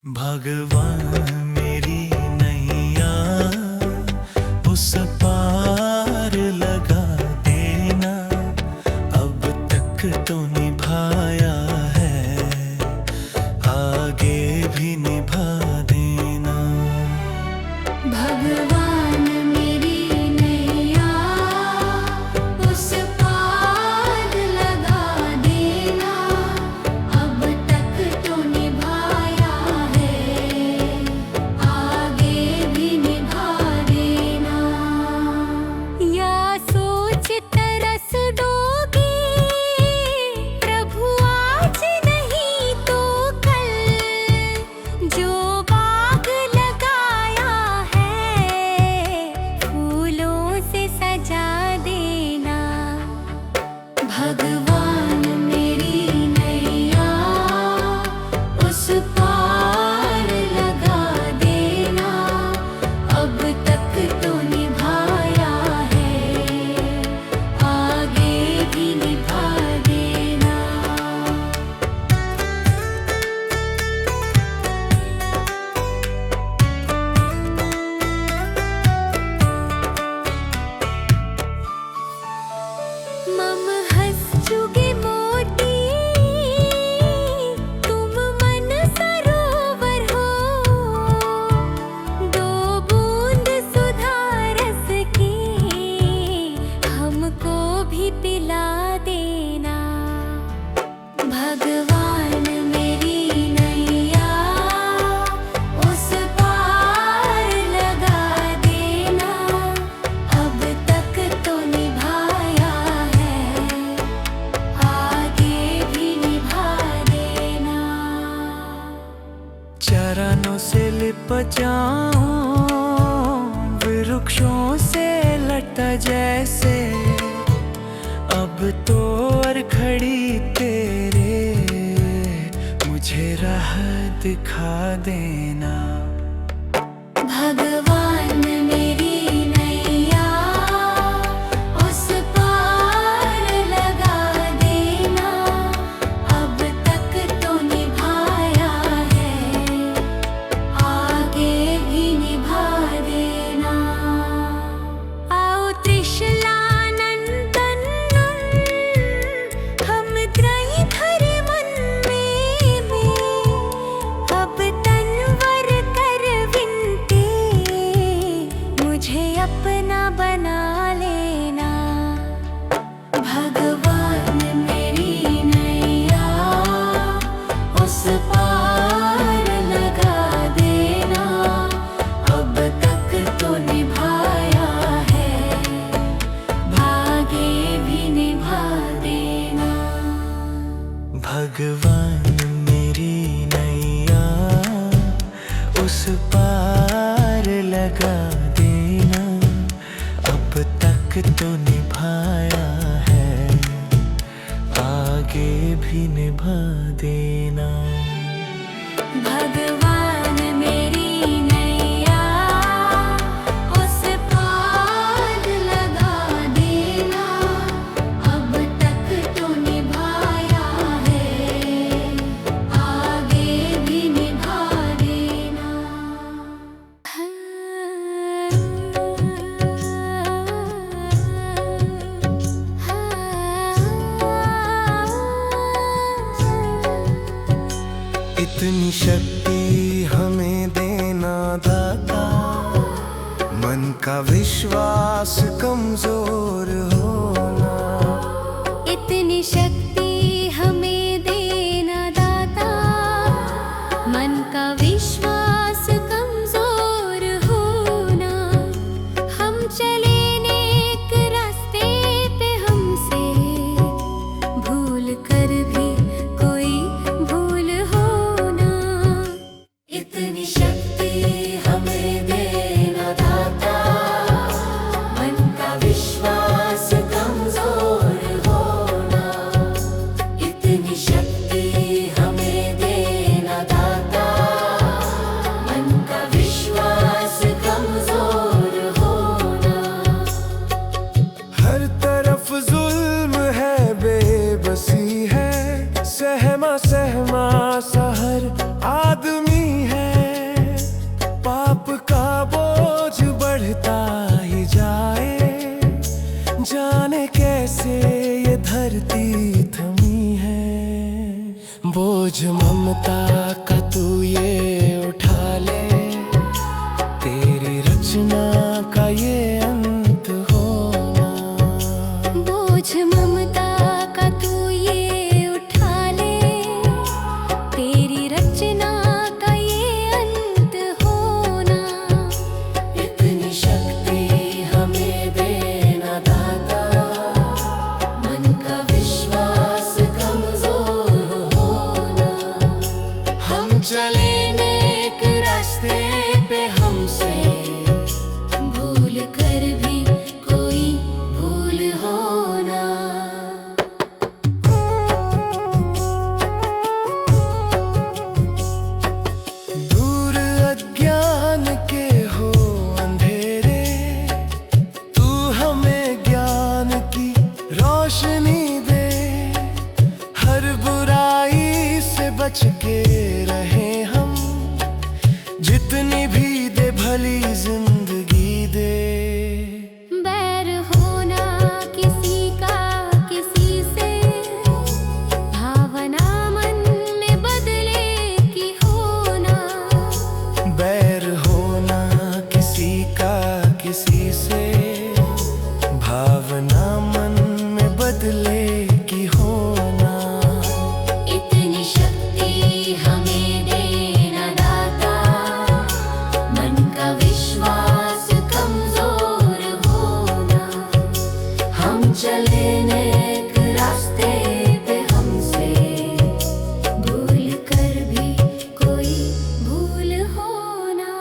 भगवान मेरी नैया उस पार लगा देना। अब तक तो निभाया है, आगे भी निभा देना। भगवान मेरी नैया उस पार लगा देना। अब तक तो निभाया है, आगे भी निभा देना। या सोच तरस दोगे प्रभु आज नहीं तो कल, जो बाग लगाया है फूलों से सजा देना। भगवान मेरी नैया उस पार लगा देना। अब तक तो निभाया है, आगे भी निभा देना। मम हंस चुगे मोती तुम मन सरोवर हो। दो बूंद सुधा रस की हमको भी पिला देना। भगवान मेरी नैया उस पार लगा देना। अब तक तो निभाया है, आगे भी निभा देना। चरणों से लिप जाऊं वृक्षों से लटा जैसे, अब तो और खड़ी तेरे मुझे राह दिखा देना। भगवान मेरी नैया उस पार लगा देना। अब तक तो निभाया है, आगे भी निभा देना। आओ त्रिशलानंदन हम त्रयी धर मन में अब तनवर कर विनती मुझे अपना बना लेना। भगवान मेरी नैया उस पार लगा देना। अब तक तो निभाया है, आगे भी निभा देना। भगवान मेरी नैया उस पार लगा देना। अब तक तो निभाया है, आगे भी निभा देना। भगवान मेरी नैया उस पार लगा देना। अब तक तो निभाया है, आगे भी निभा देना। इतनी शक्ति हमें देना दाता, मन का विश्वास कमजोर होना। इतनी शक्ति हमें देना दाता, मन का विश्वास कमजोर होना। हम चले नेक रास्ते पे, हमसे भूल कर भी कोई भूल होना। इतनी शक्ति हमें देना दाता, मन का विश्वास कमजोर होना। इतनी शक्ति हमें देना दाता, रास्ते पे हमसे भूल कर भी कोई भूल होना। दूर अज्ञान के हो अंधेरे, तू हमें ज्ञान की रोशनी दे। हर बुराई से बच के रहे हम, जितनी भी दे भली जिंदगी दे। बैर होना किसी का किसी से, भावना मन में बदले की होना। बैर होना किसी का किसी से, भावना मन में बदले की होना। इतनी शक्ति हमें देना दाता, मन का विश्वास कमजोर होना। हम चले नेक रास्ते पे हमसे भूल कर भी कोई भूल होना।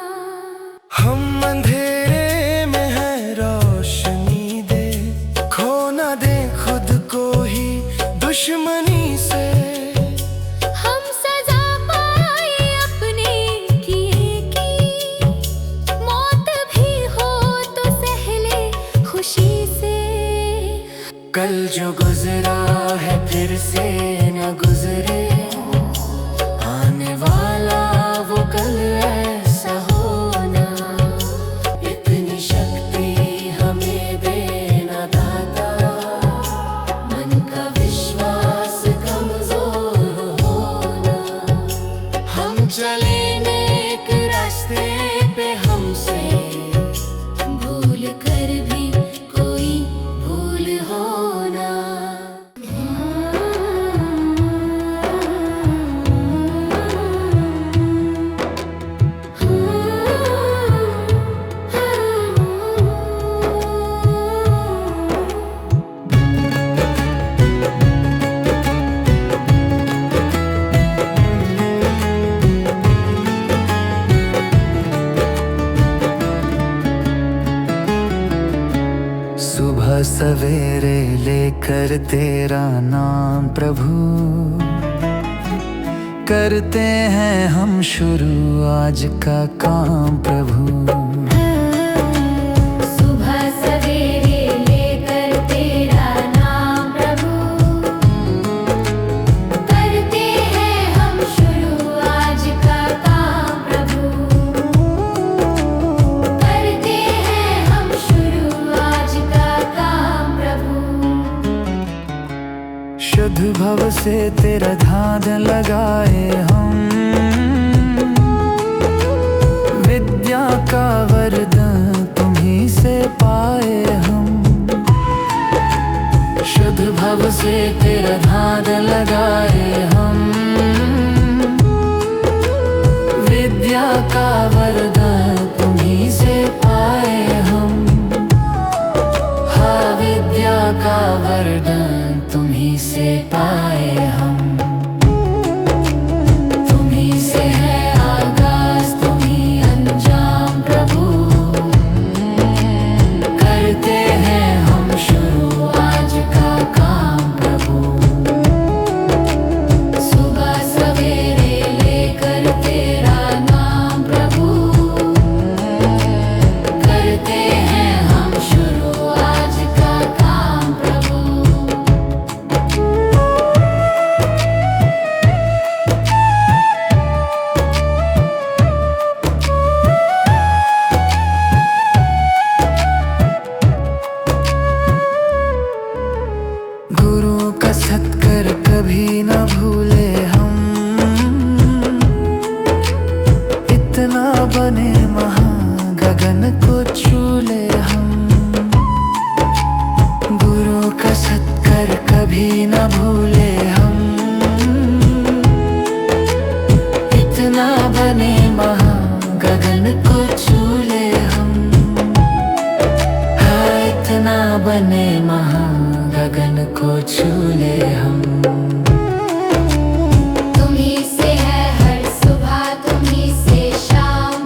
हम अंधेरे में है रोशनी दे, खो ना दे खुद को ही दुश्मनी से। हम सजा पाए अपने किए की, मौत भी हो तो सह ले खुशी से। कल जो गुजरा है फिर से न गुजरे, आने वाला वो कल ऐसा होना। इतनी शक्ति हमें देना दाता, मन का विश्वास कमजोर होना। हम चले नेक रास्ते पे हमसे भूल कर भी कोई भूल होना। सुबह सवेरे लेकर तेरा नाम प्रभु, करते हैं हम शुरू आज का काम प्रभु। सुबह सवेरे लेकर तेरा नाम प्रभु, करते हैं हम शुरू आज का काम प्रभु। करते हैं हम शुरू आज का काम प्रभु। शुद्ध भव से तेरा ध्यान लगाए हम, विद्या का वरदान तुम्हीं से पाए हम। शुद्ध भव से तेरा ध्यान लगाए हम, विद्या का वरदान तुम्हीं से पाए हम। हाँ, विद्या का वरदान तुम्हीं से पाए हम। तुम्हीं से है आगाज तुम्हीं अंजाम प्रभु, करते हैं हम शुरू आज का काम प्रभु। सुबह सवेरे लेकर तेरा नाम प्रभु, करते हैं हम शुरू आज का काम प्रभु। गुरु का सत्कर कभी न भूले हम, इतना बने महान गगन को छू ले हम। गुरु का सत्कर कभी न भूले हम, इतना बने महान गगन को छू ले हम। हाँ, इतना बने महान गगन को छू ले हम। तुम्हीं से है हर सुबह तुम्हीं से शाम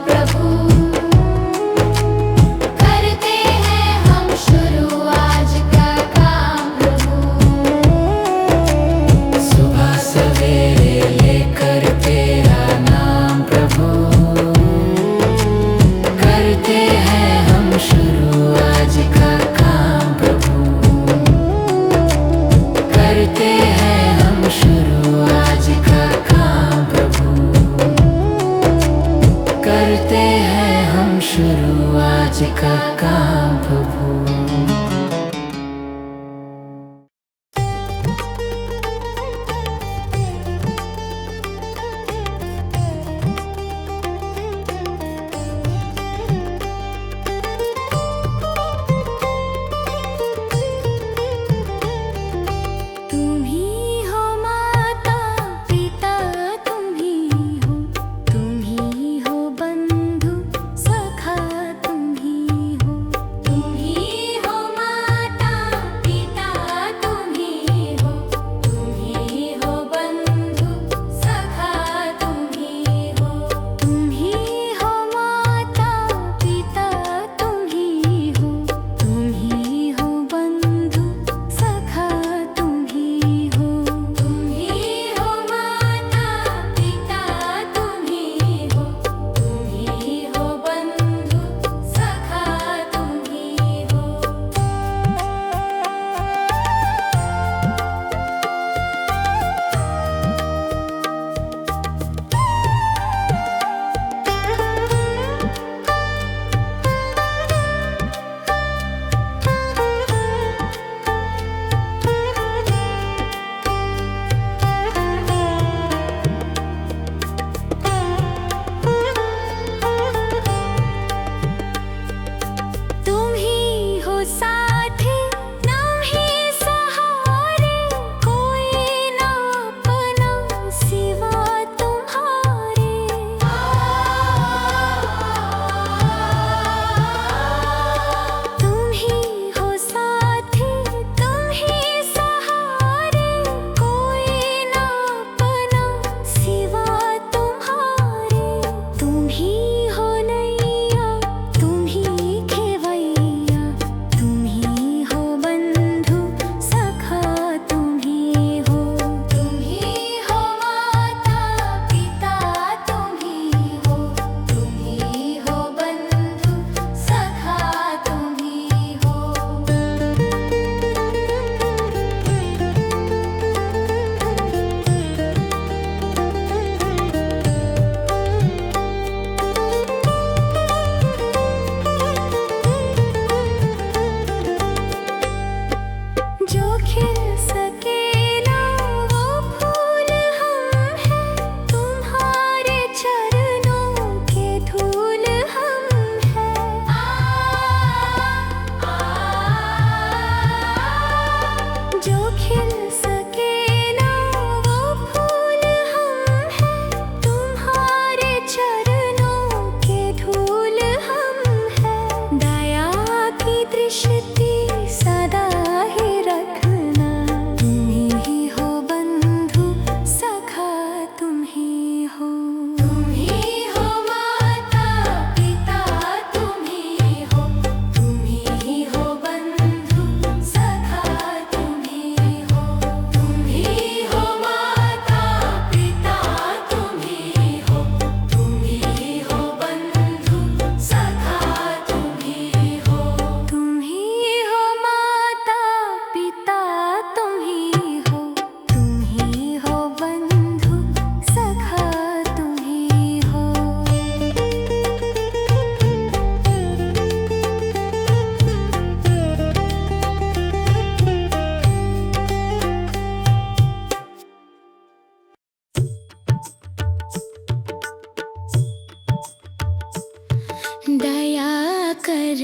कर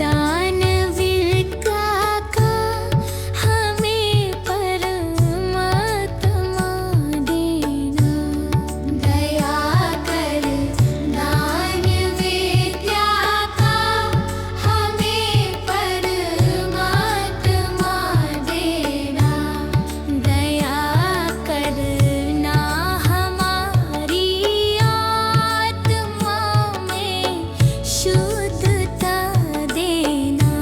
दान विद्या का हमें परमात्मा देना। दया कर दान विद्या का हमें परमात्मा देना। दया करना हमारी आत्मा में शुद्धता देना।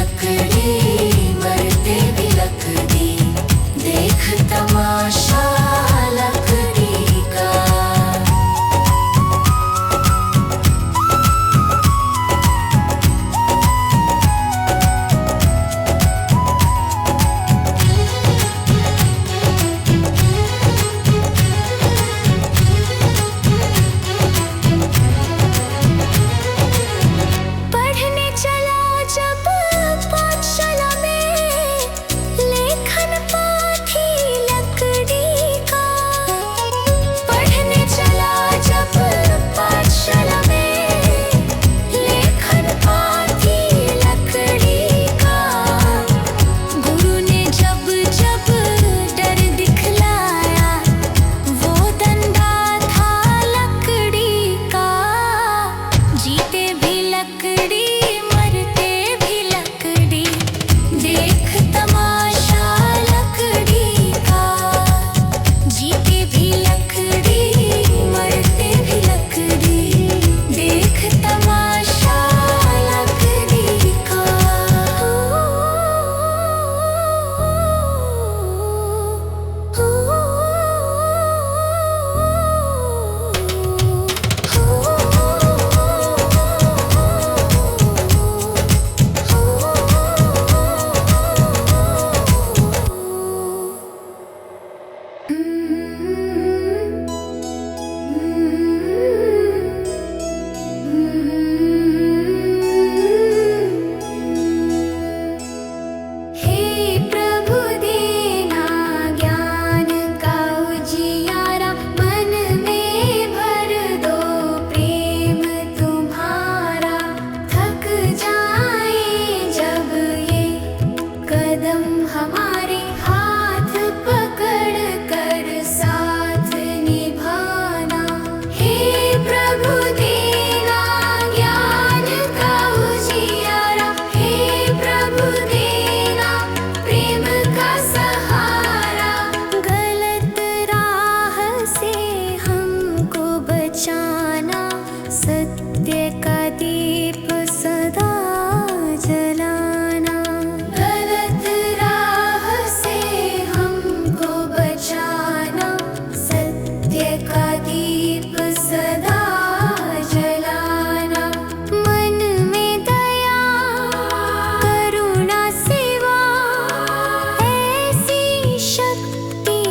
लकड़ी मरते भी लकड़ी, देख तमाशा लकड़ी का। पढ़ने चला जब पाठशाला में, लेखन पाठी लकड़ी का। पढ़ने चला जब पाठशाला में, लेखन पाठी लकड़ी का। गुरु ने जब जब डर दिखलाया, वो डंडा था लकड़ी का। जीते भी लकड़ी मरते भी लकड़ी, देख तमाशा लकड़ी का। जीते भी लकड़ी मरते भी लकड़ी, देख तमाशा लकड़ी का। हे प्रभु देना ज्ञान का उजियारा, मन में भर दो प्रेम तुम्हारा। थक जाए जब ये कदम हमारे, हाथ पकड़ कर साथ निभाना। हे प्रभु देना ज्ञान का उजियारा, हे प्रभु देना प्रेम का सहारा। गलत राह से हमको बचाना, सत्य का दीप सदा जलाना। गलत राह से हमको बचाना, सत्य का दीप सदा जलाना। मन में दया करुणा सेवा, ऐसी शक्ति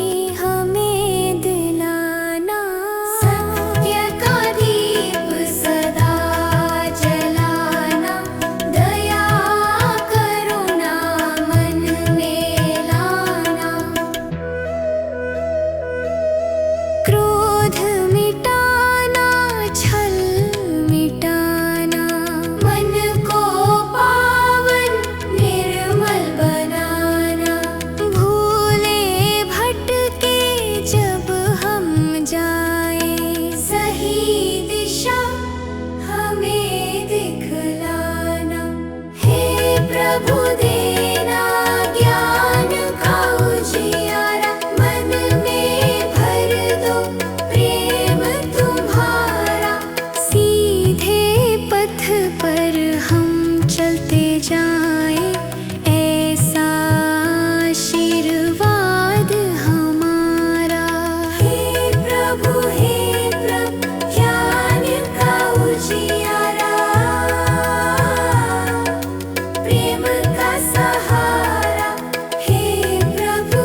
हमें दिलाना। सत्य का दीप सदा जलाना, दया करुणा मन में लाना। क्रोध मिटाना, छल मिटाना, मन को पावन निर्मल बनाना। भूले भटके जब हम जाए, सही दिशा हमें दिखलाना। हे प्रभु देना ज्ञान का उजियारा, मन में भर दो प्रेम तुम्हारा। सीधे पथ पर हम चलते जाए, ऐसा आशीर्वाद हमारा। हे प्रभु ज्ञान का उजियारा, प्रेम का सहारा। हे प्रभु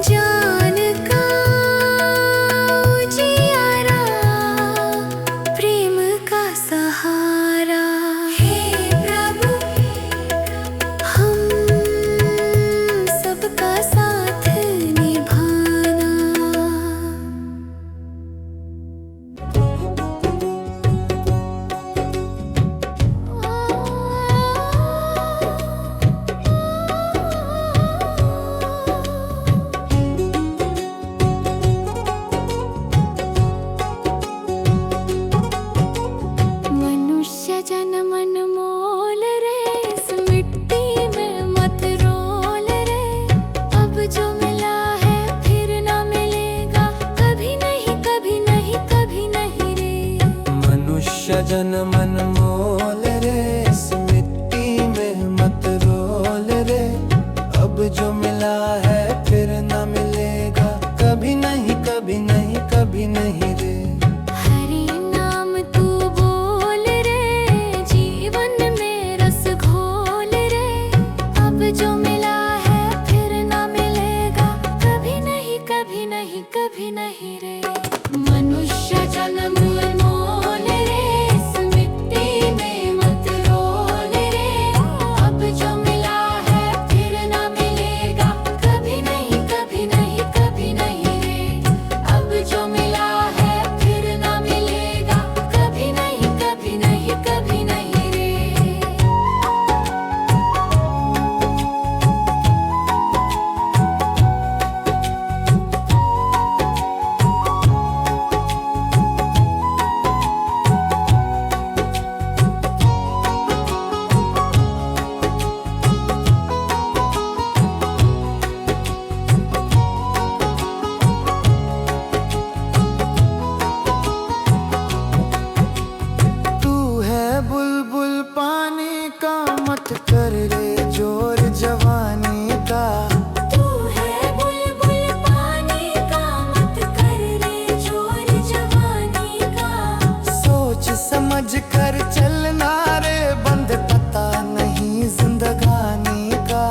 ज्ञान का उजियारा, प्रेम का सहारा। हे प्रभु हम सबका साथ निभाना। मनुष्य जन्म अनमोल रे, इस मिट्टी में मत रोल रे। अब जो मिला है फिर ना मिलेगा, कभी नहीं कभी नहीं कभी नहीं रे। मनुष्य जन्म अनमोल रे, इस मिट्टी में मत रोल रे। अब जो मिला है फिर न मिलेगा, कभी नहीं कभी नहीं कभी नहीं रे। हरि नाम तू बोल रे, जीवन में रस घोल रे। अब जो मिला है फिर ना मिलेगा, कभी नहीं कभी नहीं कभी नहीं रे। मनुष्य जन्म अनमोल रे, इस मिट्टी में मत रोल रे। अब जो मिला है फिर ना मिलेगा, कभी नहीं कभी नहीं कभी नहीं रे। अब जो मिला है फिर ना मिलेगा, कभी नहीं कभी नहीं कभी नहीं रे। तू है बुलबुल पानी का, मत कर रे जोर जवानी का। तू है बुलबुल पानी का, मत कर रे जोर जवानी का। सोच समझ कर चलना रे, बंद पता नहीं जिंदगानी का।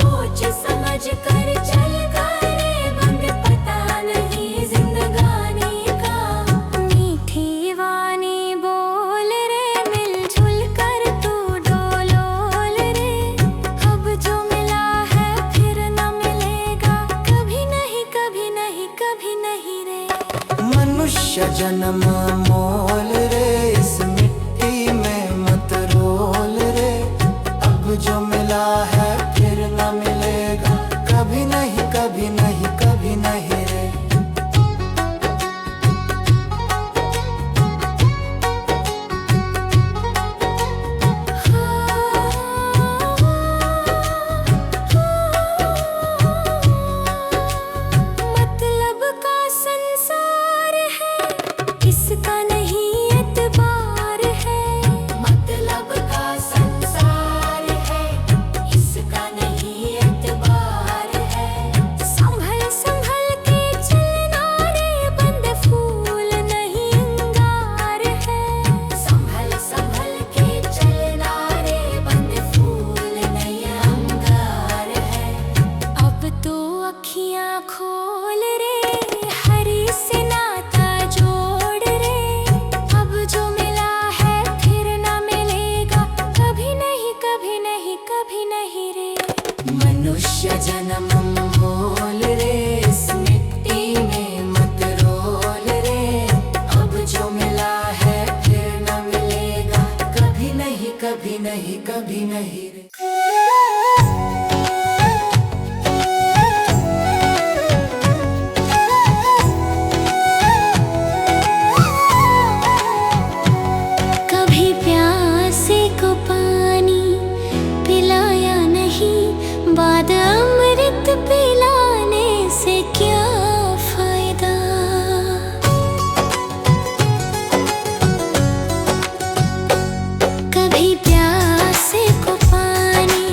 सोच समझ कर चल रे, बंद पता नहीं जिंदगानी का। मीठी वाणी बोल रे, मिलजुल कर तू डोलोल रे। अब जो मिला है फिर ना मिलेगा, कभी नहीं कभी नहीं कभी नहीं रे। मनुष्य जन्म मोल रे, इस मिट्टी में मत रोल रे। अब जो मिला है फिर न मिलेगा, कभी नहीं कभी नहीं कभी नहीं रे। मतलब का संसार है, इसका नहीं एतबार है। मतलब का संसार है, इसका नहीं एतबार है। संभल संभल के चलना रे, बंद फूल नहीं अंगार है। संभल संभल के चलना रे, बंद फूल नहीं अंगार है। अब तो अखियां खोल रे, हरि से नाता जोड़ रे। अब जो मिला है फिर ना मिलेगा, कभी नहीं कभी नहीं कभी नहीं रे। मनुष्य जन्म मोल रे, इस मिट्टी में मत रोल रे। अब जो मिला है फिर ना मिलेगा, कभी नहीं कभी नहीं कभी नहीं रे। कभी प्यासे को पानी पिलाया नहीं, बाद अमृत पिलाने से क्या फायदा। कभी प्यासे को पानी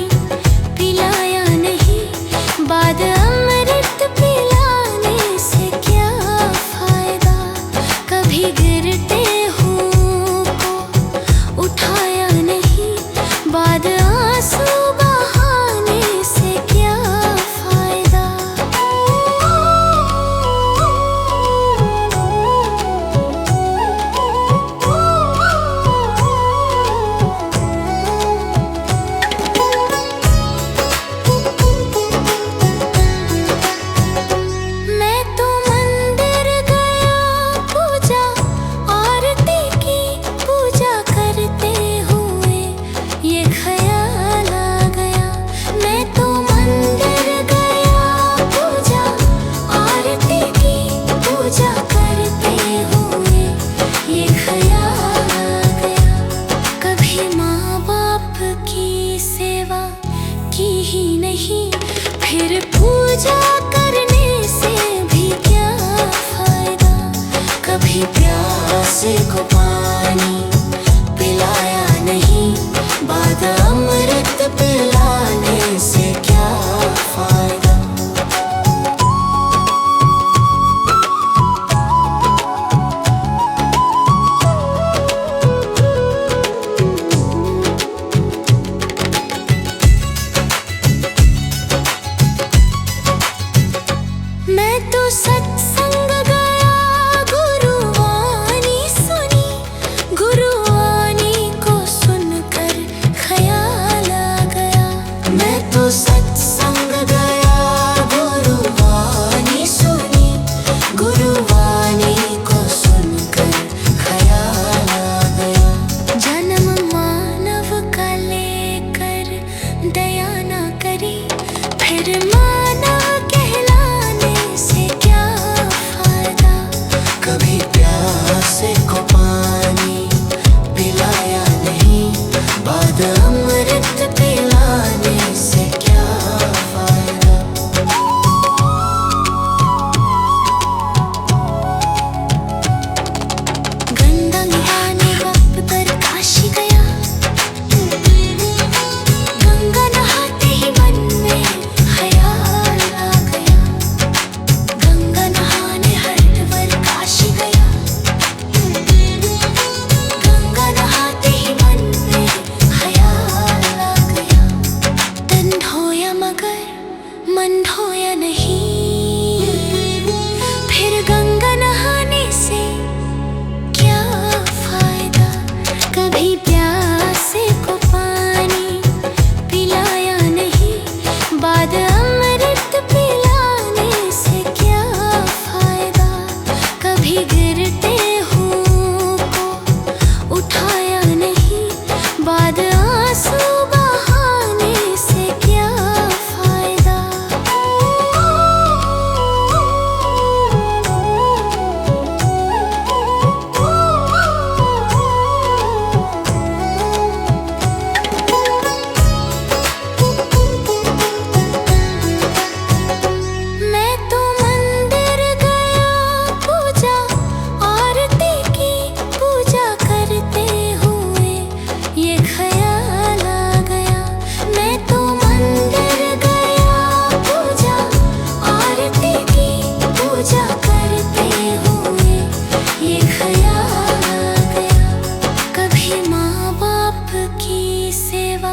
सेवा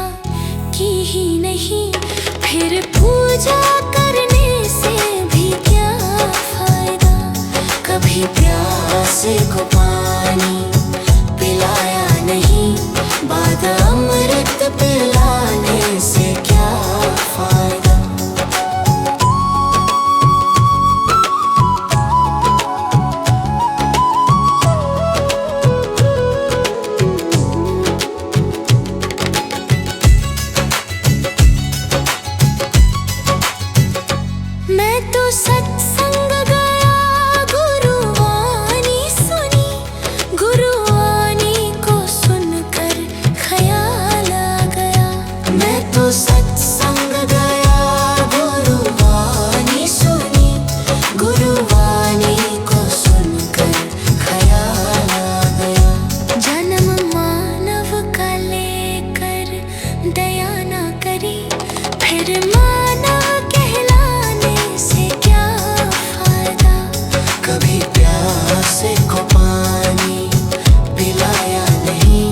की ही नहीं, फिर पूजा करने से भी क्या फायदा। कभी प्यासे को पानी पिलाया नहीं, बाद अमृत पिलाने से क्या फायदा। मैं तो सत्संग गया, गुरुवाणी सुनी, गुरुवाणी को सुनकर ख्याल आ गया। मैं तो सत्संग गया, गुरुवाणी सुनी, गुरुवाणी को सुनकर ख्याल आ गया। जन्म मानव का लेकर दया ना करी, फिर मानव कहलाने से क्या फायदा। कभी प्यासे को पानी पिलाया नहीं,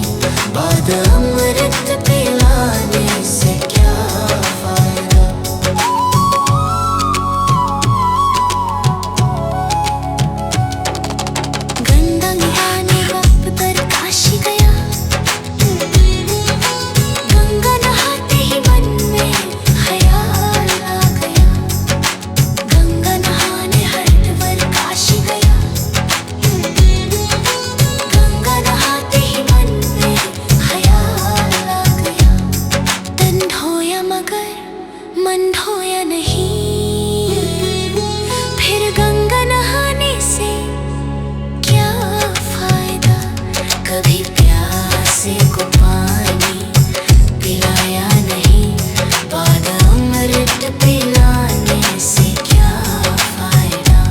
बाद अमृत पिलाने से क्या फायदा। गंगा नहाने वक्त पर काशी गया, गंगा नहाते ही मन में ख्याल आ गया। गंगा नहाने हरिद्वार काशी गया, गंगा नहाते ही मन में ख्याल आ गया। तन धोया मगर मन धोया नहीं, फिर गंगा नहाने से क्या फायदा। कभी प्यासे को पानी पिलाया नहीं, बाद अमृत पिलाने से क्या फायदा।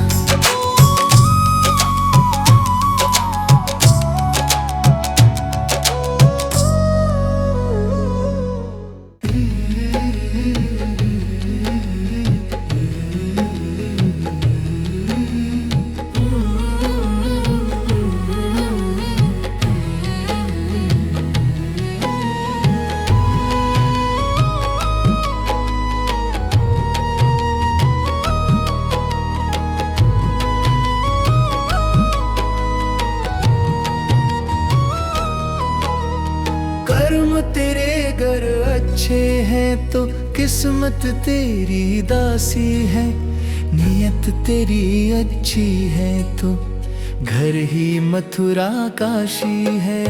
कर्म तेरे घर अच्छे हैं तो किस्मत तेरी दासी है, नियत तेरी अच्छी है तो घर ही मथुरा काशी है।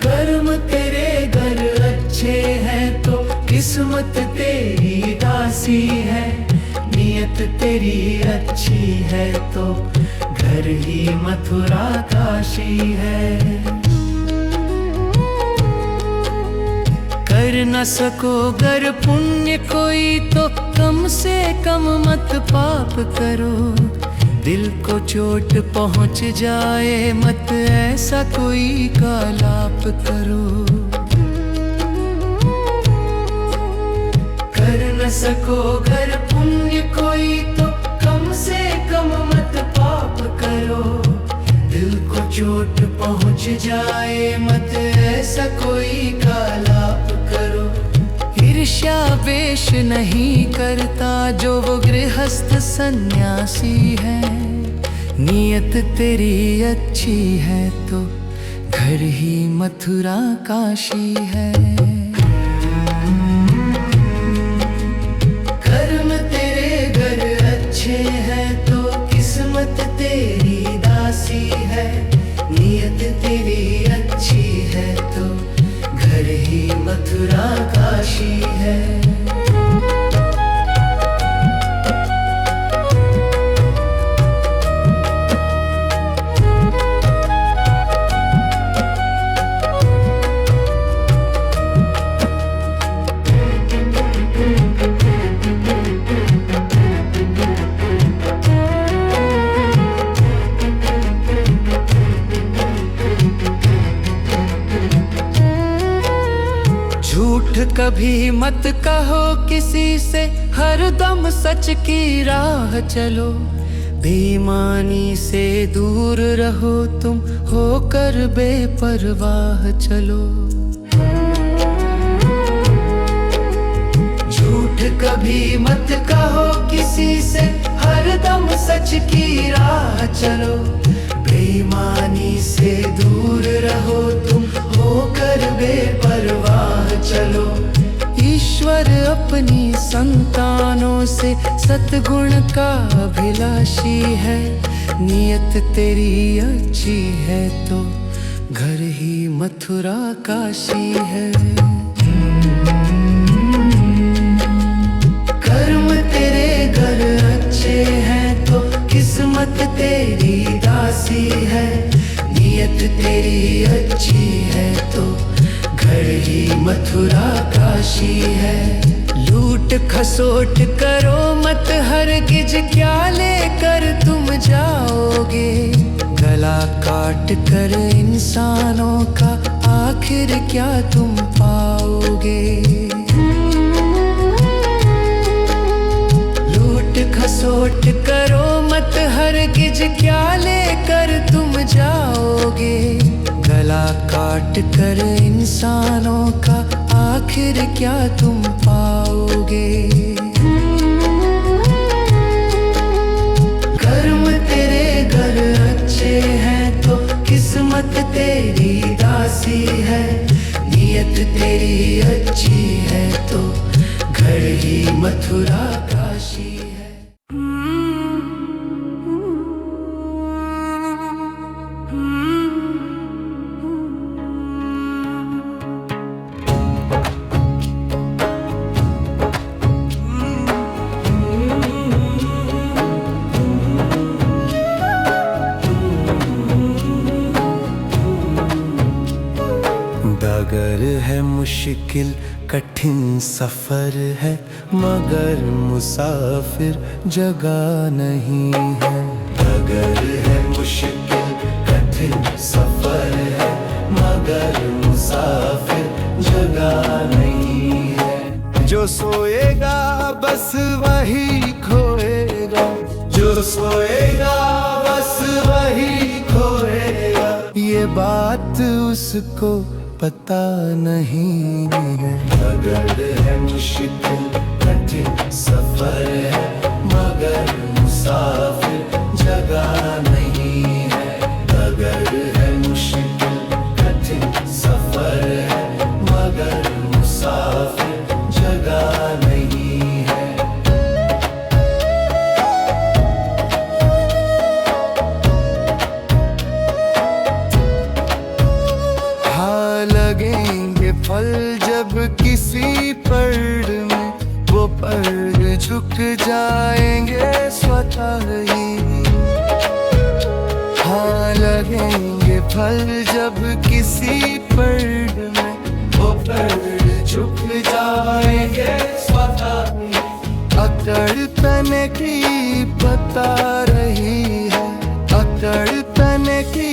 कर्म तेरे घर अच्छे हैं तो किस्मत तेरी दासी है, नियत तेरी अच्छी है तो घर ही मथुरा काशी है। कर न सको गर पुण्य कोई तो कम से कम मत पाप करो, दिल को चोट पहुंच जाए मत ऐसा कोई कालाप करो। कर न सको गर पुण्य कोई तो कम से कम मत पाप करो, दिल को चोट पहुंच जाए मत ऐसा कोई कालाप करो। ईर्ष्या वेश नहीं करता जो वो गृहस्थ सन्यासी है, नियत तेरी अच्छी है तो घर ही मथुरा काशी है। कर्म तेरे घर अच्छे हैं तो किस्मत तेरी दासी है, नियत तेरी अच्छी है तो घर ही मथुरा काशी है। कभी मत कहो किसी से, हर दम सच की राह चलो, बेईमानी से दूर रहो तुम, होकर बेपरवाह चलो। झूठ कभी मत कहो किसी से, हरदम सच की राह चलो। बेईमानी से दूर रहो तुम, होकर बेपरवाह चलो। ईश्वर अपनी संतानों से सद्गुण का अभिलाषी है। नियत तेरी अच्छी है तो घर ही मथुरा काशी है। कर्म तेरे घर अच्छे हैं तो किस्मत तेरी दासी है। नियत तेरी अच्छी है तो घर ही मथुरा काशी है। लूट खसोट करो मत हरगिज, क्या लेकर तुम जाओगे। गला काट कर इंसानों का आखिर क्या तुम पाओगे। लूट खसोट करो मत हरगिज, क्या लेकर तुम जाओगे। गला काट कर इंसानों का आखिर क्या तुम पाओगे। कर्म तेरे घर अच्छे हैं तो किस्मत तेरी दासी है। नियत तेरी अच्छी है तो घर ही मथुरा काशी है। डगर है मुश्किल कठिन सफर है, मगर मुसाफिर जगह नहीं है। डगर है मुश्किल कठिन सफर है, मगर मुसाफिर जगह नहीं है। जो सोएगा बस वही खोएगा, जो सोएगा बस वही खोएगा। ये बात उसको पता नहीं है। डगर है मुश्किल कठिन सफर है, मगर मुसाफिर जगह नहीं है। डगर है मुश्किल कठिन सफर है, मगर मुसाफिर जगह नहीं है। लगेंगे फल जब किसी पेड़ में, वो पेड़ झुक जाएंगे स्वतः ही। हाँ लगेंगे फल जब किसी पेड़ में, वो पेड़ झुक जाएंगे स्वतः ही। अकड़ तने की बता रही है, अकड़ तने की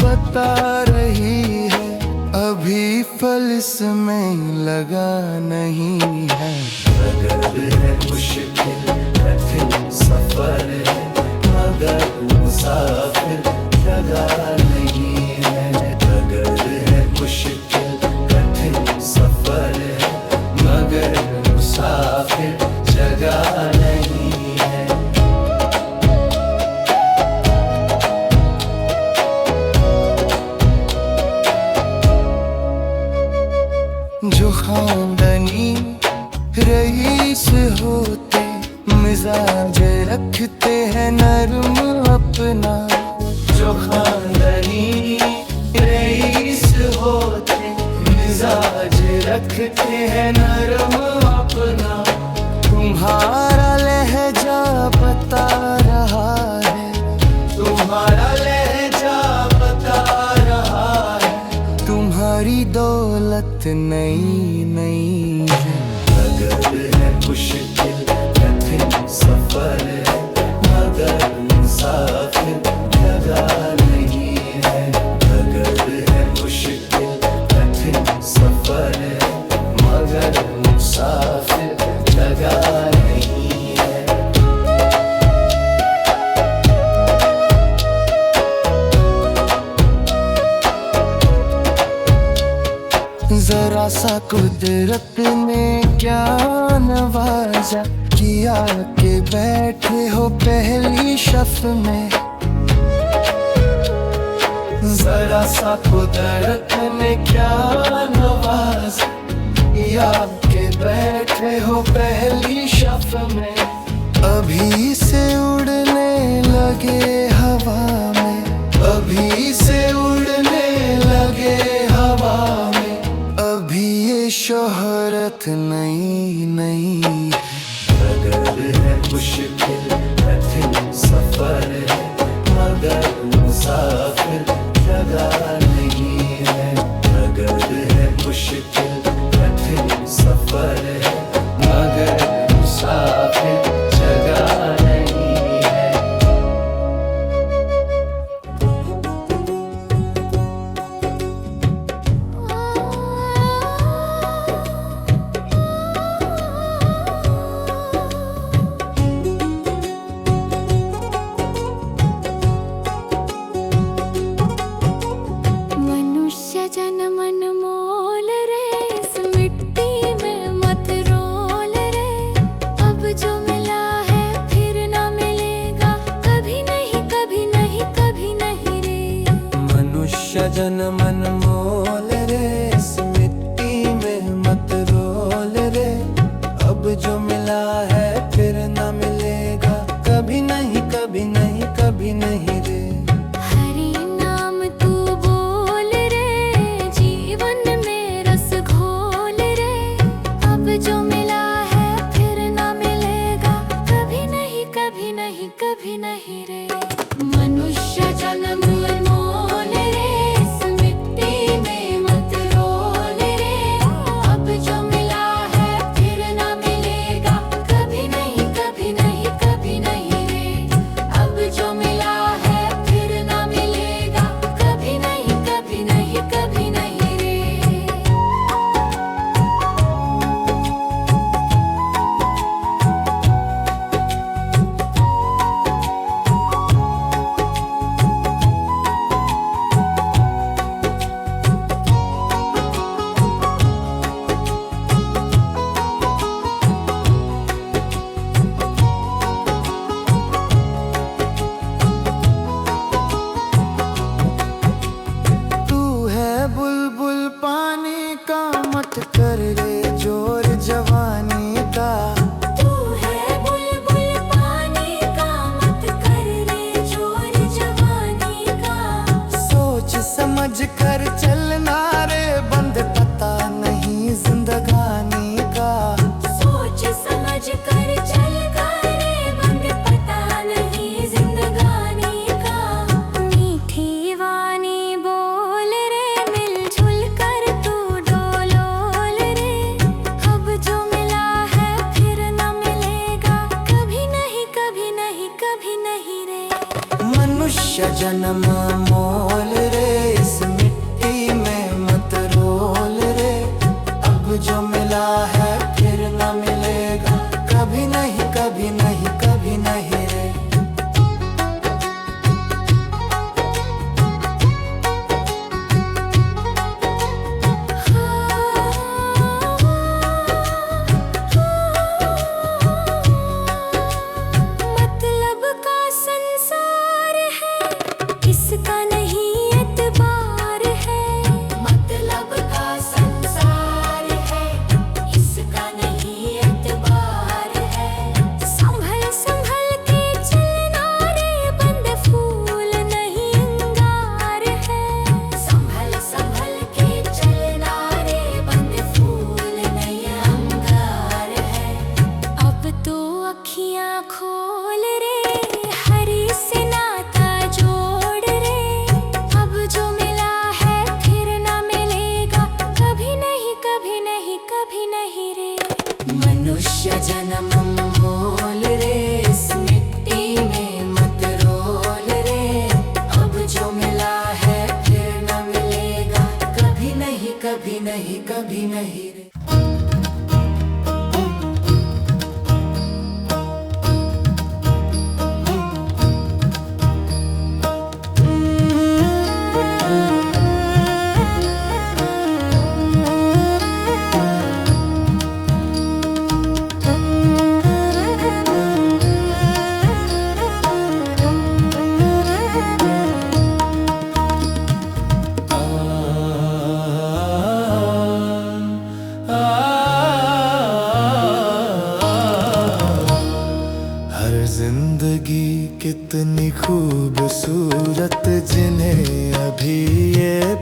बता रही है। अभी फल इसमें लगा नहीं है। डगर है मुश्किल कठिन सफर है, मगर मुसाफिर जगह नहीं है। डगर है मुश्किल कठिन सफर है, मगर मुसाफिर जगह नहीं है। जो खानदानी रईस होते, मिजाज रखते हैं नरम अपना। जो खानदानी रईस होते, मिजाज रखते हैं नरम अपना। तुम्हारा लहजा बता रहा है, तुम्हारा लहजा बता रहा है। तुम्हारी दौलत नई नई है। डगर है मुश्किल कठिन सफर है, मगर मुसाफिर जगह नहीं है। डगर है मुश्किल कठिन सफर है, मगर मुसाफिर जगह नहीं है। जरा सा कुदरत ने क्या नवाजा किया के बैठे हो पहली शफ में। जरा सा कुदरत ने क्या नवाजा किया के बैठे हो पहली शफ में। अभी से उड़ने लगे हवा में, अभी से उड़ने लगे हवा में। अभी ये शोहरत नई नई अगर है मुश्किल कठिन सफर है, मगर मुसाफिर जगह नहीं है। अगर है मुश्किल कठिन सफर है, मगर मुसाफिर जगह नहीं है। मनुष्य जन्म अनमोल रे, इस मिट्टी में मत रोल रे। अब जो मिला है फिर ना मिलेगा, कभी नहीं कभी नहीं कभी नहीं रे। मनुष्य जन्म अनमोल रे, इस मिट्टी में मत रोल रे। अब जो मिला है फिर ना मिलेगा, कभी नहीं कभी नहीं कभी नहीं रे। हरि नाम तू बोल रे, जीवन में रस घोल रे। अब जो मिला है फिर ना मिलेगा, कभी नहीं कभी नहीं कभी नहीं रे। मनुष्य जन्म अनमोल रे, इस मिट्टी में मत रोल रे। अब जो मिला है फिर ना मिलेगा, कभी नहीं कभी नहीं कभी नहीं रे। अब जो मिला है फिर ना मिलेगा, कभी नहीं कभी नहीं कभी नहीं रे। तू है बुलबुल पानी का, मत कर रे जोर जवानी का। तू है बुलबुल पानी का, मत कर रे जोर जवानी का। सोच समझ कर चलना रे, बंद पता नहीं जिंदगानी का। सोच समझ कर चल रे, बंद पता नहीं जिंदगानी का। मीठी वाणी बोल रे, मिलजुल कर तू डोलोल रे। अब जो मिला है फिर ना मिलेगा, कभी नहीं कभी नहीं कभी नहीं रे। मनुष्य जन्म मोल रे, इस मिट्टी में मत रोल रे। अब जो मिला है फिर ना मिलेगा, कभी नहीं कभी नहीं कभी नहीं रे। मतलब का संसार है, इसका नहीं एतबार है। मतलब का संसार है, इसका नहीं एतबार है। संभल संभल के चलना रे, बंद फूल नहीं अंगार है। संभल संभल के चलना रे, बंद फूल नहीं अंगार है। अब तो अखियां खोल रे, हरि से नाता जोड़ रे। अब जो मिला है फिर ना मिलेगा, कभी नहीं कभी नहीं कभी नहीं रे। मनुष्य जन्म मोल रे, इस मिट्टी में मत रोल रे। अब जो मिला है फिर ना मिलेगा, कभी नहीं कभी नहीं कभी नहीं रे।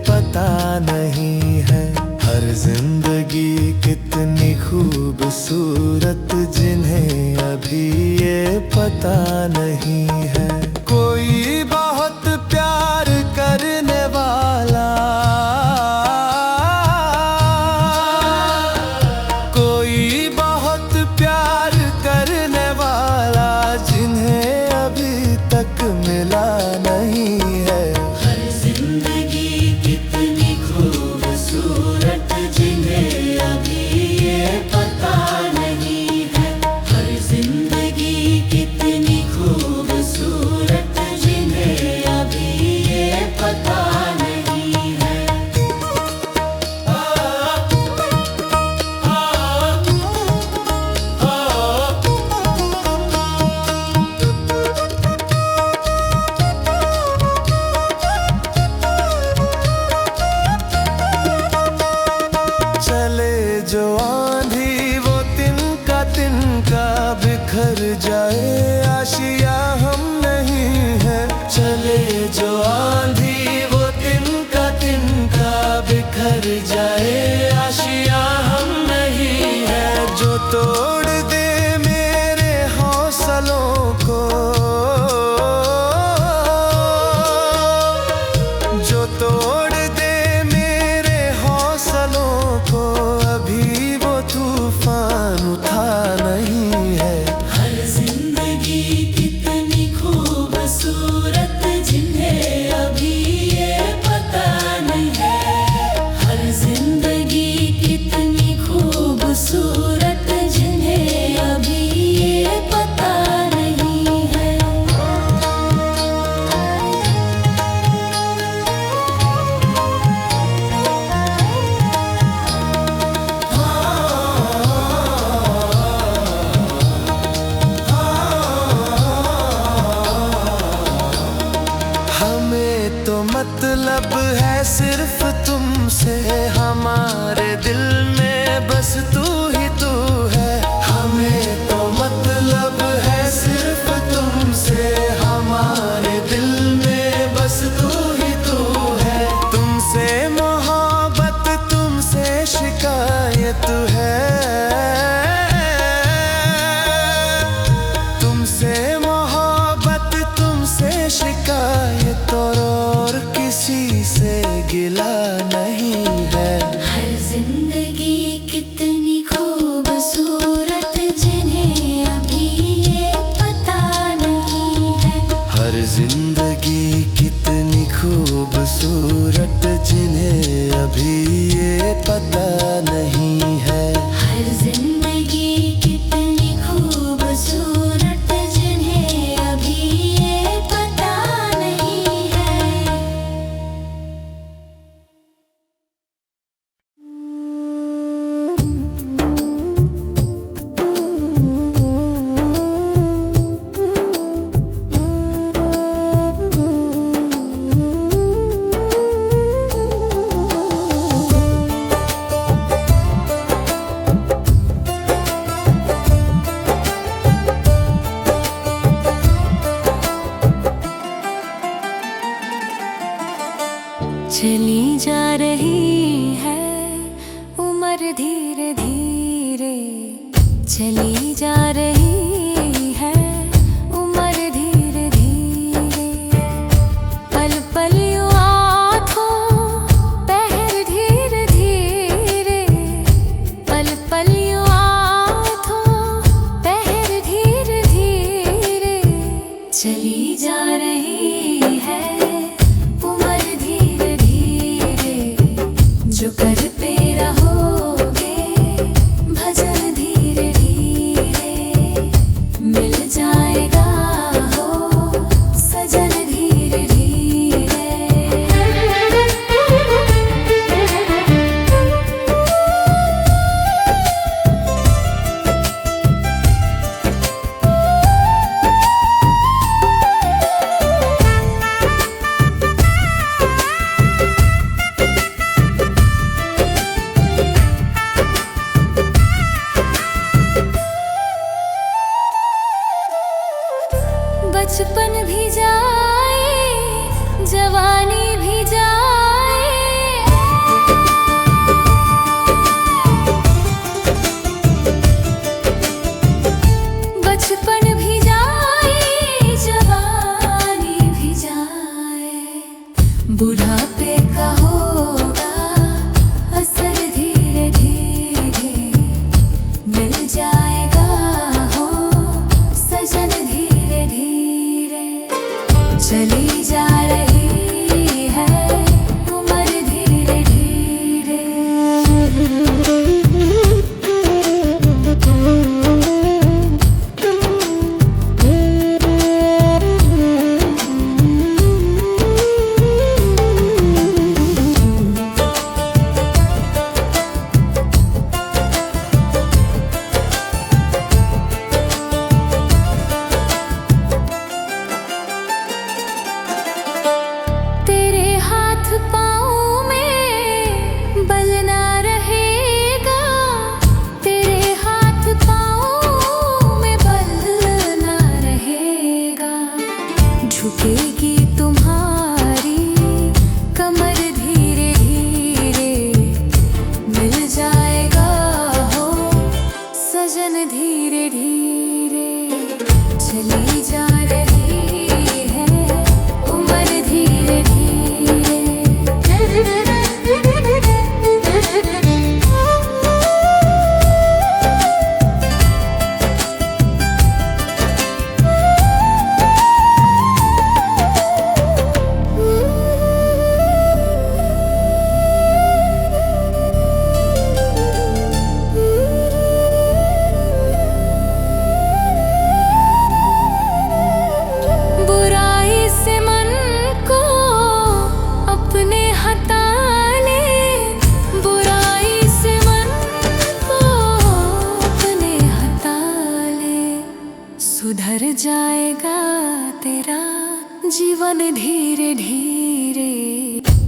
पता नहीं है। हर जिंदगी कितनी खूबसूरत जिन्हें अभी ये पता नहीं है। कोई बहुत प्यार करने वाला, कोई बहुत प्यार करने वाला जिन्हें अभी तक मिला नहीं है। हर जिंदगी कितनी खूबसूरत जिन्हें अभी ये पता नहीं है। हर जिंदगी कितनी खूबसूरत जिन्हें अभी ये पता नहीं है। चले जो आंधी वो तिनका बिखर जाए, आशिया हम नहीं है। चले जो आंधी वो तिनका बिखर जाए, आशिया हम नहीं है। जो तोड़ दे मेरे हौसलों को, जो तोड़ दे मेरे हौसलों को, अभी वो तूफान उठा नहीं है। हर जिंदगी कितनी खूबसूरत जिन्हें अभी ये पता नहीं है। हर जिंदगी कितनी खूबसूरत जिन्हें अभी ये पता नहीं है। हमें तो मतलब है सिर्फ तुमसे, हमारे दिल में बस तू ही तू है। हमें तो मतलब है सिर्फ तुमसे, हमारे दिल में बस तू ही तू है। तुमसे मोहब्बत तुमसे शिकायत है, तुमसे मोहब्बत तुमसे शिकायत, और किसी से गिला नहीं है। हर जिंदगी कितनी खूबसूरत जिन्हें अभी ये पता नहीं है। हर जिंदगी कितनी खूबसूरत जिन्हें अभी ये पता नहीं है। हर जिंदगी कितनी खूबसूरत जिन्हें अभी ये पता नहीं है। चली जा रही है उम्र धीरे धीरे, चली जा रही है उम्र धीरे धीरे। पल पल यूं आँखों पहर धीरे धीरे, पल पल यूं आँखों पहर धीरे धीरे। चली जा रही है उम्र धीरे धीरे, जो करते रहोगे भजन धीरे धीरे, मिल जाएगा हो सजन धीरे धीरे। जीवन धीरे धीरे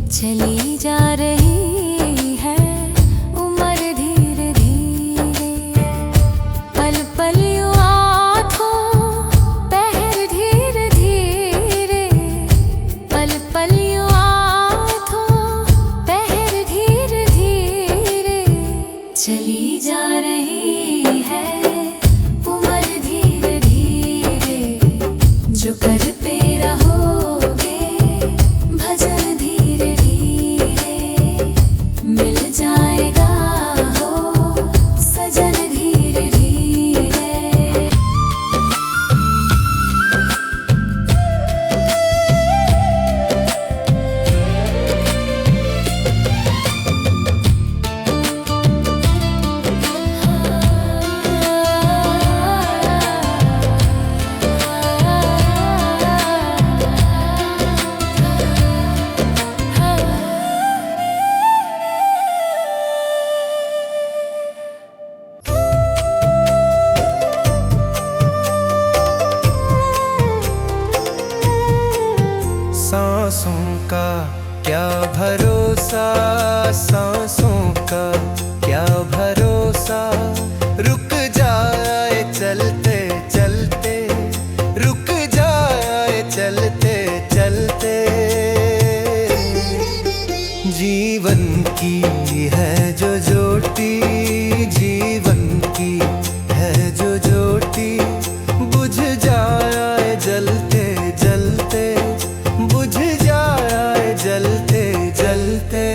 चली जा रही है, उम्र धीरे धीरे पल पल यूं आँखों पहर धीरे धीरे, पल पल यूं आँखों पहर धीरे धीरे चली जा रही है, उम्र धीरे धीरे जो करते रहोगे भजन धीरे धीरे मिल जाएगा हो सजन धीरे धीरे। सांसों का क्या भरोसा, सांसों का क्या भरोसा, रुक जाए चलते चलते, रुक जाए चलते चलते। जीवन की है जो ज्योति, जीवन की है जो ज्योति, बुझ जाए जलते जलते, बुझ जाए जलते जलते।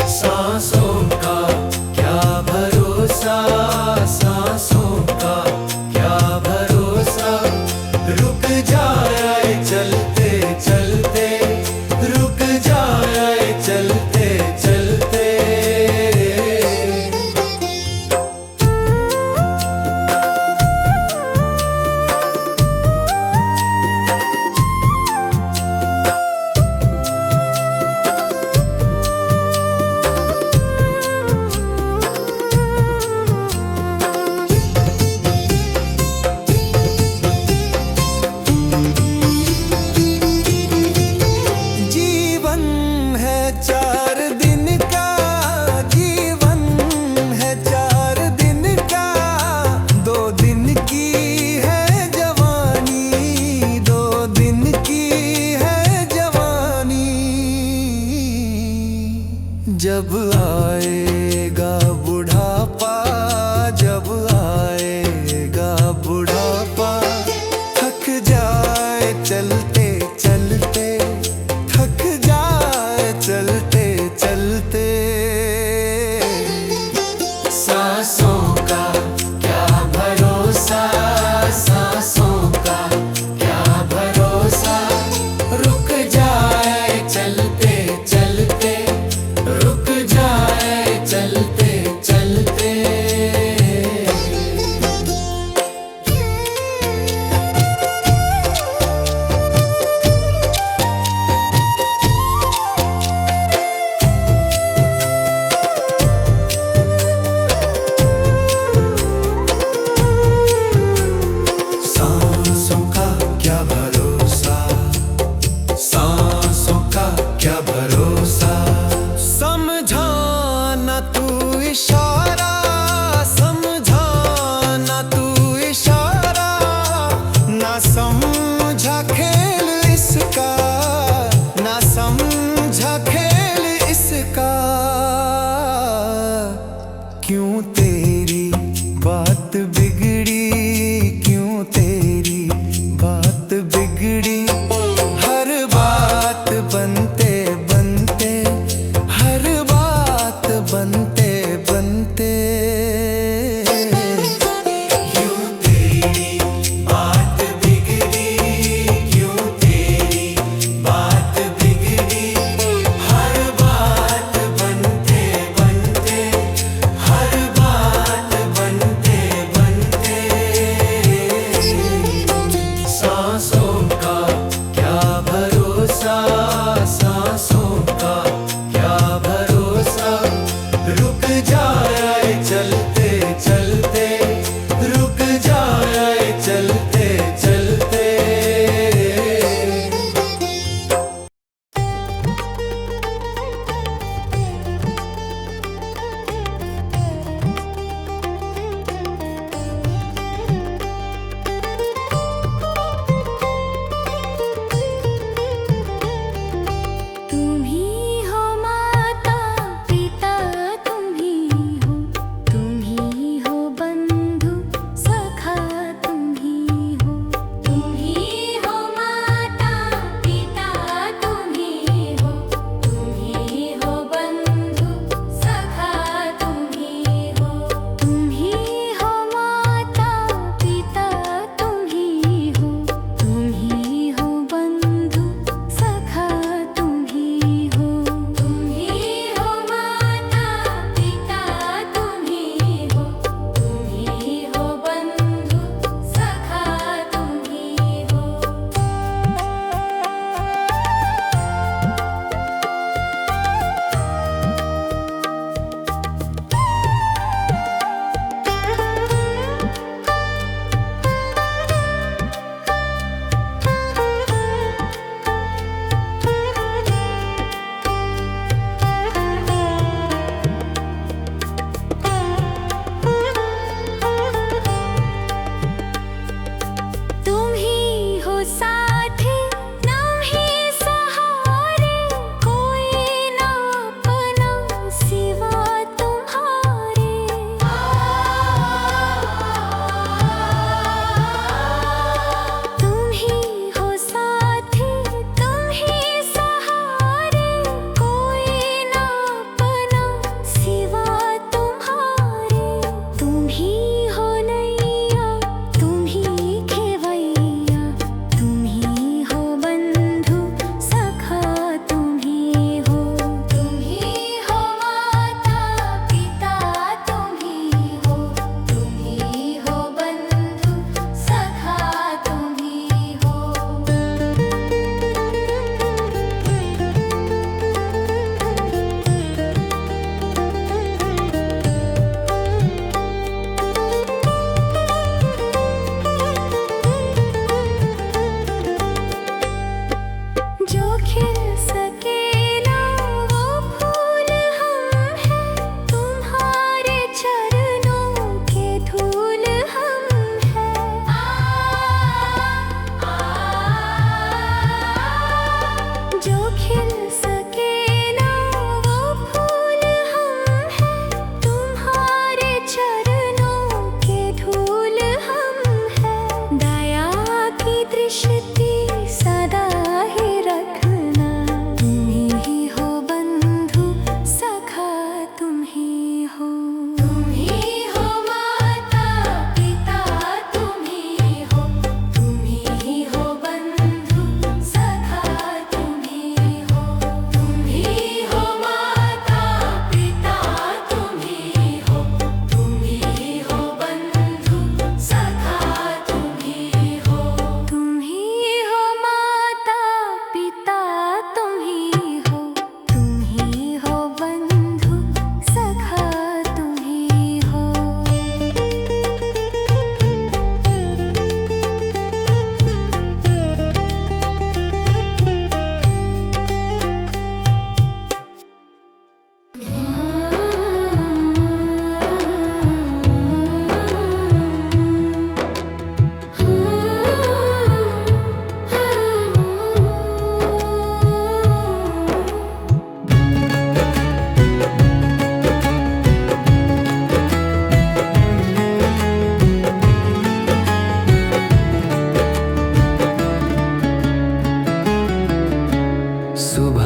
सांसों का क्या भरोसा, सांसों का क्या भरोसा, रुक जाए चलते चलते, रुक जाए चलते चलते। जीवन है 4 दिन का, जीवन है 4 दिन का, 2 दिन की है जवानी, 2 दिन की है जवानी। जब आएगा बुढ़ापा, जब आएगा बुढ़ापा, थक जाए चलते चलते, थक जाए चलते चलते। सांसों का क्या भरोसा, सांसों का क्या भरोसा, रुक जाए चलते चलते, रुक जाए चलते चलते। सांसों का क्या भरोसा, सांसों का क्या भरोसा, समझाना तू इशारा, समझाना तू इशारा, ना समझा खेल इसका, ना समझा खेल इसका। क्यों तेरी बात बिगड़ी, क्यों तेरी बात बिगड़ी, हर बात बनते बनते, हर बात बनते बनते। क्यों तेरी बात बिगड़ी, क्यों तेरी बात बिगड़ी, हर बात बनते बनते, हर बात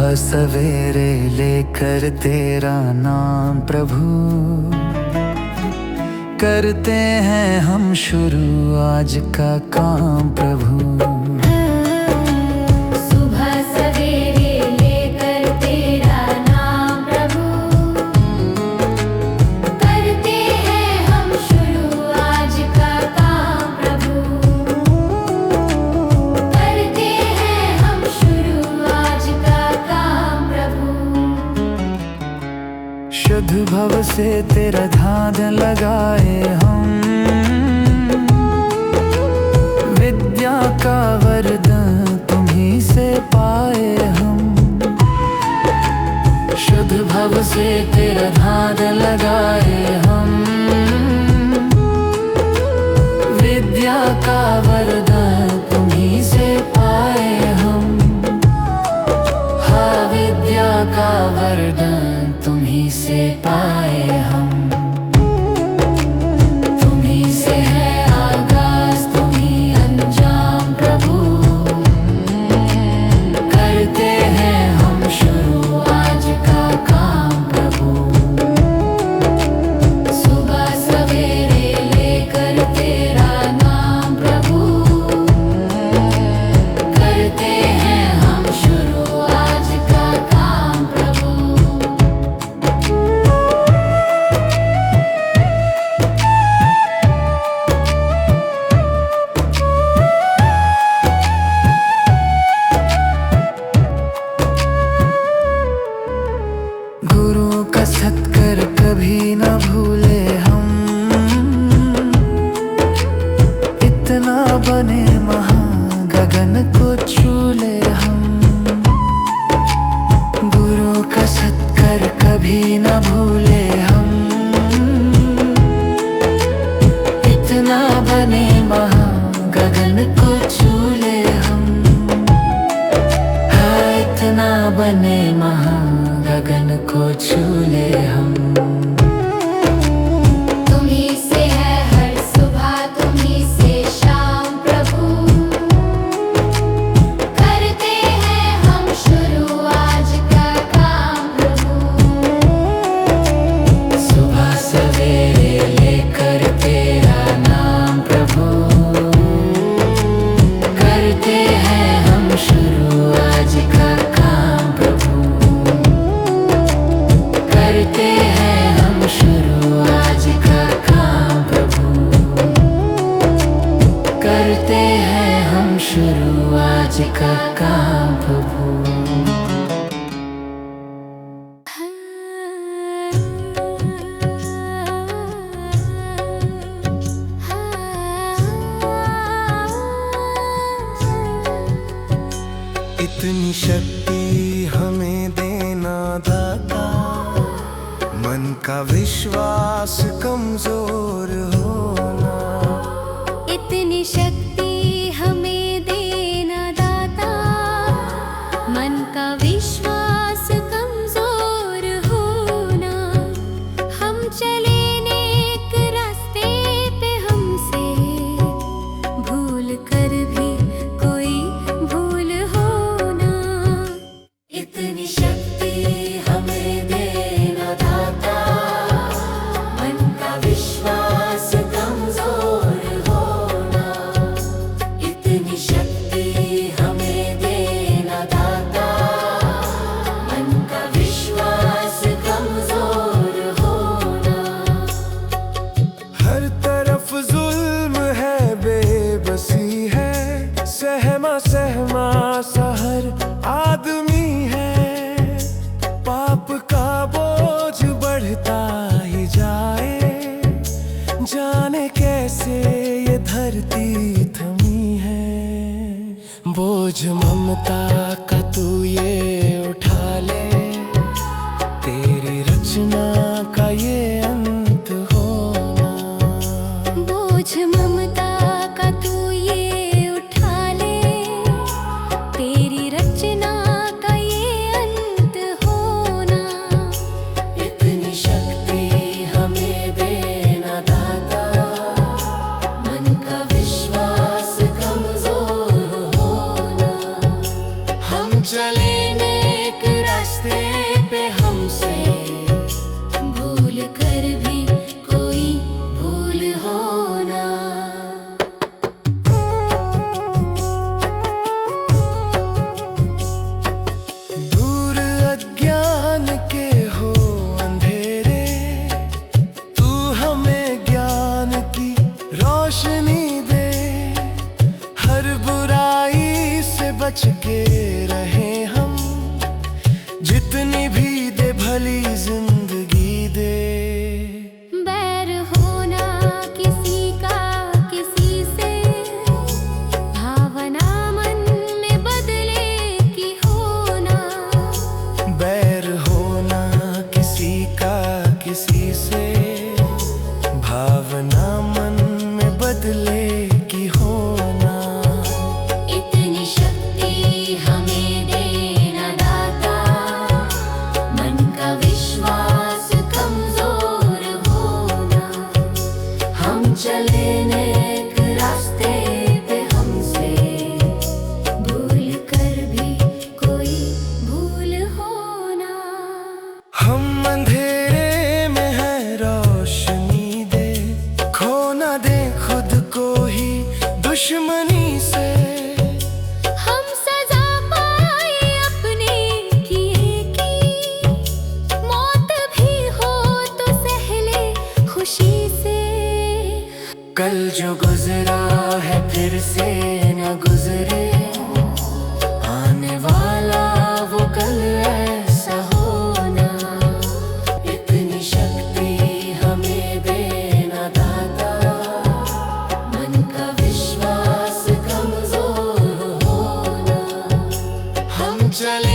सुबह सवेरे लेकर तेरा नाम प्रभु, करते हैं हम शुरू आज का काम प्रभु। सुबह सवेरे लेकर तेरा नाम प्रभु, करते हैं हम शुरू आज का काम प्रभु, करते हैं हम शुरू आज का काम प्रभु। शुद्ध भव से तेरा ध्यान लगाए हम, विद्या का वरदान तुम्हीं से पाए हम। शुद्ध भव से तेरा ध्यान लगाए हम, विद्या का वरदान तुम्हीं से पाए हम। हाँ, विद्या का वरदान तुम्हीं से पाए हम। तुम्हीं से है आगाज, तुम्हीं अंजाम प्रभु, करते हैं हम शुरू आज का काम प्रभु। सुबह सवेरे लेकर तेरा नाम प्रभु, करते हैं हम शुरू आज का काम प्रभु। गुरु का सत्कर कभी न भूले हम, इतना बने महान गगन को छू ले हम। गुरु का सत्कर कभी न भूले हम, इतना बने महान गगन को छू ले हम। हाँ, इतना बने महान गगन को छू ले हम। तुम्हीं से है हर सुबह, तुम्हीं से शाम प्रभु, करते हैं हम शुरू आज का काम प्रभु। सुबह सवेरे लेकर तेरा नाम प्रभु, करते हैं हम शुरू आज का काम प्रभु। करते हैं हम शुरू आज का काम प्रभु, करते हैं हम शुरू आज का काम प्रभु। इतनी शक्ति हमें देना दाता, मन का विश्वास कमजोर होना। इतनी शक्ति हमें देना दाता, मन का विश्वास कमजोर होना। हम चले नेक रास्ते पे, हमसे भूल कर भी कोई भूल होना। इतनी शक्ति हमें देना दाता, मन का विश्वास कितनी भी दे भली जिंदगी दे। बैर होना किसी का किसी से, भावना मन में बदले की होना। बैर होना किसी का किसी से, भावना मन में बदले की होना। इतनी शक्ति हमें देना दाता, मन का विश्वास कमजोर होना। हम चले नेक रास्ते पे, हमसे भूल कर भी कोई भूल होना। हम अंधेरे में है रोशनी दे, खो ना दे खुद को ही दुश्मनी से। हम सजा पाए अपने किए की, मौत भी हो तो सहले खुशी से। कल जो गुजरा है फिर से न गुजरे, आने वाला वो कल ऐसा होना। इतनी शक्ति हमें देना दाता, मन का विश्वास कमजोर होना। हम चले